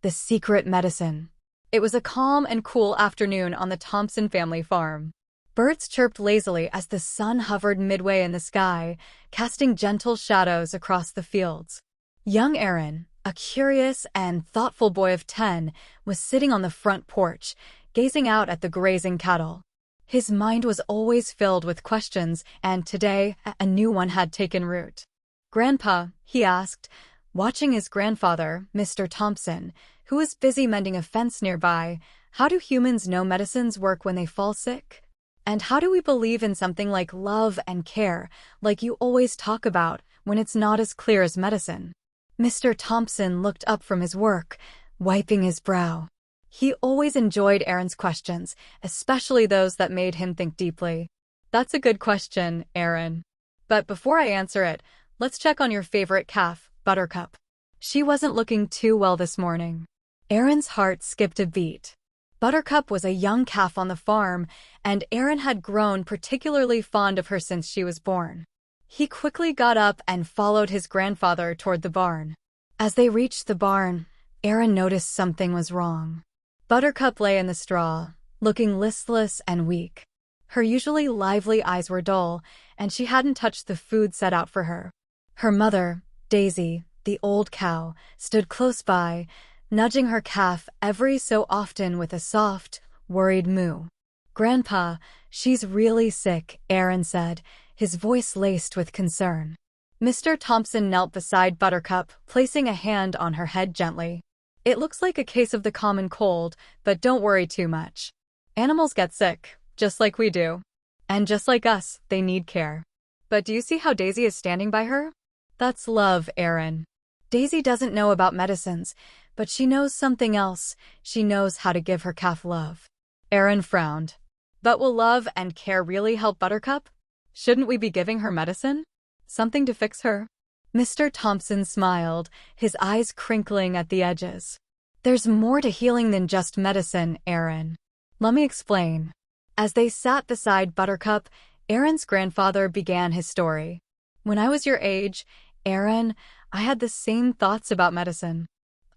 The secret medicine. It was a calm and cool afternoon on the Thompson family farm. Birds chirped lazily as the sun hovered midway in the sky, casting gentle shadows across the fields. Young Aaron, a curious and thoughtful boy of 10, was sitting on the front porch, gazing out at the grazing cattle. His mind was always filled with questions, and today, a new one had taken root. "Grandpa," he asked, watching his grandfather, Mr. Thompson, who was busy mending a fence nearby, "how do humans know medicines work when they fall sick? And how do we believe in something like love and care, like you always talk about, when it's not as clear as medicine?" Mr. Thompson looked up from his work, wiping his brow. He always enjoyed Aaron's questions, especially those that made him think deeply. "That's a good question, Aaron. But before I answer it, let's check on your favorite calf, Buttercup. She wasn't looking too well this morning." Aaron's heart skipped a beat. Buttercup was a young calf on the farm, and Aaron had grown particularly fond of her since she was born. He quickly got up and followed his grandfather toward the barn. As they reached the barn, Aaron noticed something was wrong. Buttercup lay in the straw, looking listless and weak. Her usually lively eyes were dull, and she hadn't touched the food set out for her. Her mother, Daisy, the old cow, stood close by, nudging her calf every so often with a soft, worried moo. "Grandpa, she's really sick," Aaron said, his voice laced with concern. Mr. Thompson knelt beside Buttercup, placing a hand on her head gently. "It looks like a case of the common cold, but don't worry too much. Animals get sick, just like we do. And just like us, they need care. But do you see how Daisy is standing by her? That's love, Aaron. Daisy doesn't know about medicines, but she knows something else. She knows how to give her calf love." Aaron frowned. "But will love and care really help Buttercup? Shouldn't we be giving her medicine? Something to fix her?" Mr. Thompson smiled, his eyes crinkling at the edges. "There's more to healing than just medicine, Aaron. Let me explain." As they sat beside Buttercup, Aaron's grandfather began his story. "When I was your age, Aaron, I had the same thoughts about medicine.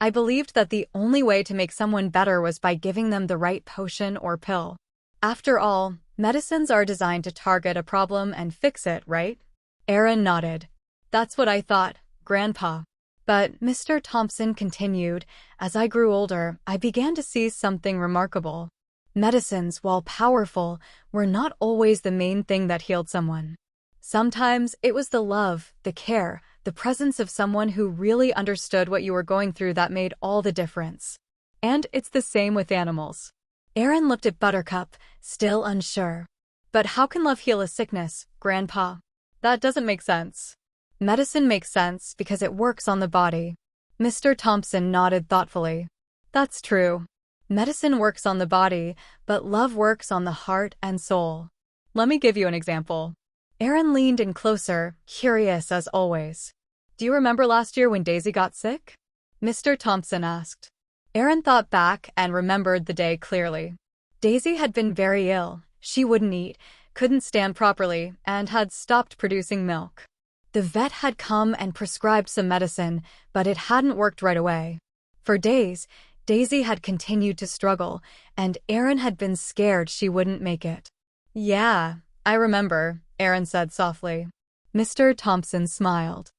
I believed that the only way to make someone better was by giving them the right potion or pill. After all, medicines are designed to target a problem and fix it, right?" Aaron nodded. "That's what I thought, Grandpa. But," Mr. Thompson continued, "as I grew older, I began to see something remarkable. Medicines, while powerful, were not always the main thing that healed someone. Sometimes it was the love, the care, the presence of someone who really understood what you were going through that made all the difference. And it's the same with animals." Aaron looked at Buttercup, still unsure. "But how can love heal a sickness, Grandpa? That doesn't make sense." "Medicine makes sense because it works on the body." Mr. Thompson nodded thoughtfully. "That's true. Medicine works on the body, but love works on the heart and soul. Let me give you an example." Aaron leaned in closer, curious as always. "Do you remember last year when Daisy got sick?" Mr. Thompson asked. Aaron thought back and remembered the day clearly. Daisy had been very ill. She wouldn't eat, couldn't stand properly, and had stopped producing milk. The vet had come and prescribed some medicine, but it hadn't worked right away. For days, Daisy had continued to struggle, and Aaron had been scared she wouldn't make it. "Yeah, I remember," Aaron said softly. Mr. Thompson smiled.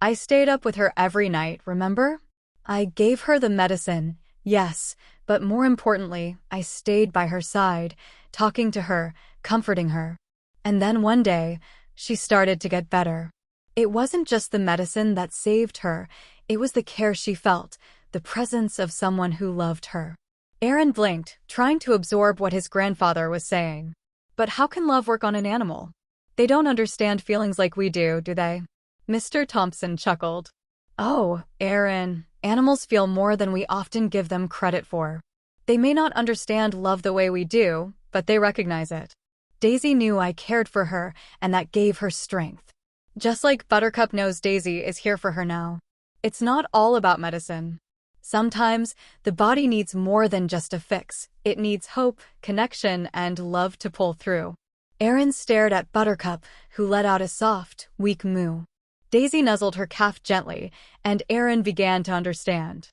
"I stayed up with her every night, remember? I gave her the medicine, yes, but more importantly, I stayed by her side, talking to her, comforting her. And then one day, she started to get better. It wasn't just the medicine that saved her, it was the care she felt, the presence of someone who loved her." Aaron blinked, trying to absorb what his grandfather was saying. "But how can love work on an animal? They don't understand feelings like we do they?" Mr. Thompson chuckled. "Oh, Aaron, animals feel more than we often give them credit for. They may not understand love the way we do, but they recognize it. Daisy knew I cared for her, and that gave her strength. Just like Buttercup knows Daisy is here for her now. It's not all about medicine. Sometimes, the body needs more than just a fix. It needs hope, connection, and love to pull through." Aaron stared at Buttercup, who let out a soft, weak moo. Daisy nuzzled her calf gently, and Aaron began to understand.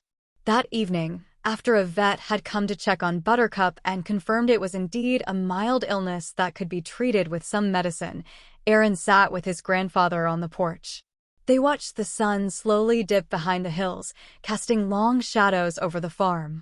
That evening, after a vet had come to check on Buttercup and confirmed it was indeed a mild illness that could be treated with some medicine, Aaron sat with his grandfather on the porch. They watched the sun slowly dip behind the hills, casting long shadows over the farm.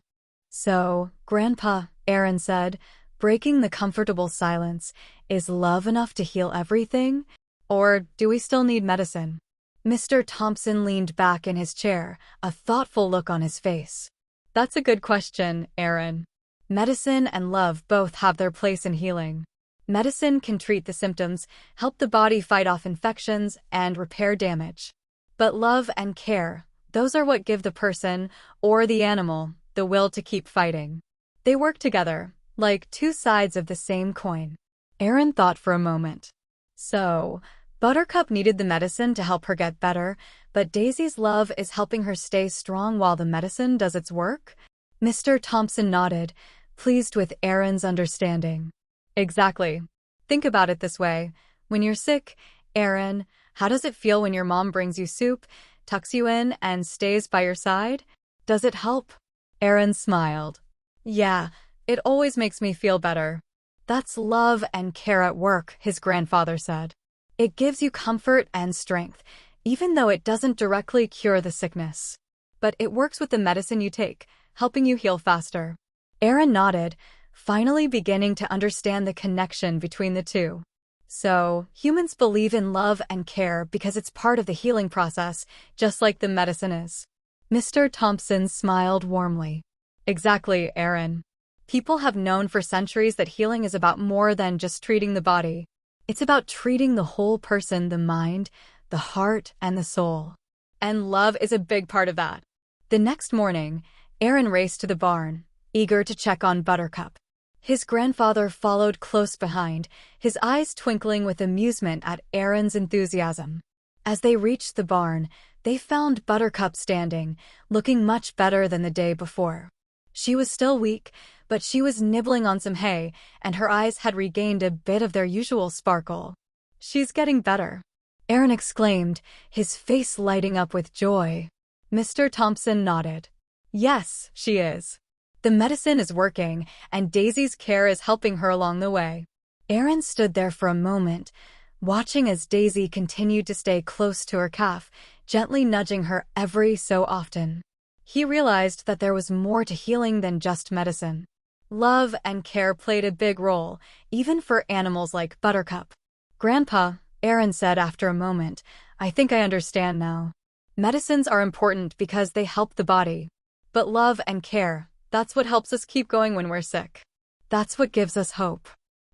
"So, Grandpa," Aaron said, breaking the comfortable silence, "is love enough to heal everything? Or do we still need medicine?" Mr. Thompson leaned back in his chair, a thoughtful look on his face. "That's a good question, Aaron. Medicine and love both have their place in healing. Medicine can treat the symptoms, help the body fight off infections, and repair damage. But love and care, those are what give the person, or the animal, the will to keep fighting. They work together, like two sides of the same coin." Aaron thought for a moment. "So, Buttercup needed the medicine to help her get better, but Daisy's love is helping her stay strong while the medicine does its work?" Mr. Thompson nodded, pleased with Aaron's understanding. "Exactly. Think about it this way. When you're sick, Aaron, how does it feel when your mom brings you soup, tucks you in, and stays by your side? Does it help?" Aaron smiled. "Yeah, it always makes me feel better." "That's love and care at work," his grandfather said. "It gives you comfort and strength, even though it doesn't directly cure the sickness. But it works with the medicine you take, helping you heal faster." Aaron nodded, finally beginning to understand the connection between the two. "So, humans believe in love and care because it's part of the healing process, just like the medicine is." Mr. Thompson smiled warmly. "Exactly, Aaron. People have known for centuries that healing is about more than just treating the body. It's about treating the whole person, the mind, the heart, and the soul. And love is a big part of that." The next morning, Aaron raced to the barn, eager to check on Buttercup. His grandfather followed close behind, his eyes twinkling with amusement at Aaron's enthusiasm. As they reached the barn, they found Buttercup standing, looking much better than the day before. She was still weak, but she was nibbling on some hay, and her eyes had regained a bit of their usual sparkle. "She's getting better," Aaron exclaimed, his face lighting up with joy. Mr. Thompson nodded. "Yes, she is. The medicine is working, and Daisy's care is helping her along the way." Aaron stood there for a moment, watching as Daisy continued to stay close to her calf, gently nudging her every so often. He realized that there was more to healing than just medicine. Love and care played a big role, even for animals like Buttercup. "Grandpa," Aaron said after a moment, "I think I understand now. Medicines are important because they help the body. But love and care, that's what helps us keep going when we're sick. That's what gives us hope."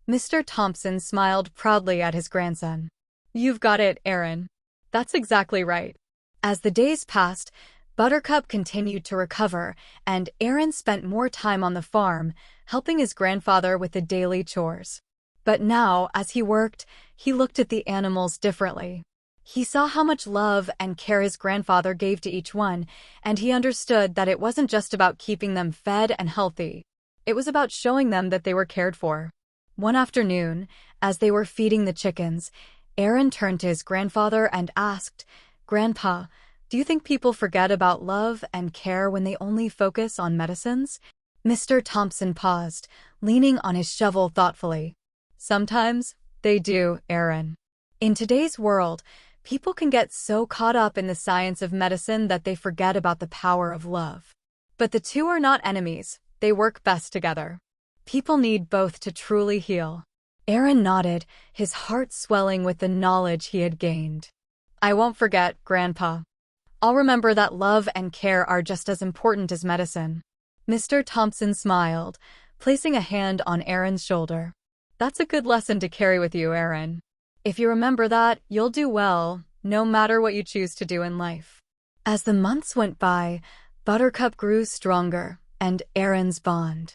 Mr. Thompson smiled proudly at his grandson. "You've got it, Aaron. That's exactly right." As the days passed, Buttercup continued to recover, and Aaron spent more time on the farm, helping his grandfather with the daily chores. But now, as he worked, he looked at the animals differently. He saw how much love and care his grandfather gave to each one, and he understood that it wasn't just about keeping them fed and healthy. It was about showing them that they were cared for. One afternoon, as they were feeding the chickens, Aaron turned to his grandfather and asked, "Grandpa, do you think people forget about love and care when they only focus on medicines?" Mr. Thompson paused, leaning on his shovel thoughtfully. "Sometimes they do, Aaron. In today's world, people can get so caught up in the science of medicine that they forget about the power of love. But the two are not enemies, they work best together. People need both to truly heal." Aaron nodded, his heart swelling with the knowledge he had gained. "I won't forget, Grandpa. I'll remember that love and care are just as important as medicine." Mr. Thompson smiled, placing a hand on Aaron's shoulder. "That's a good lesson to carry with you, Aaron. If you remember that, you'll do well, no matter what you choose to do in life." As the months went by, Buttercup grew stronger, and Aaron's bond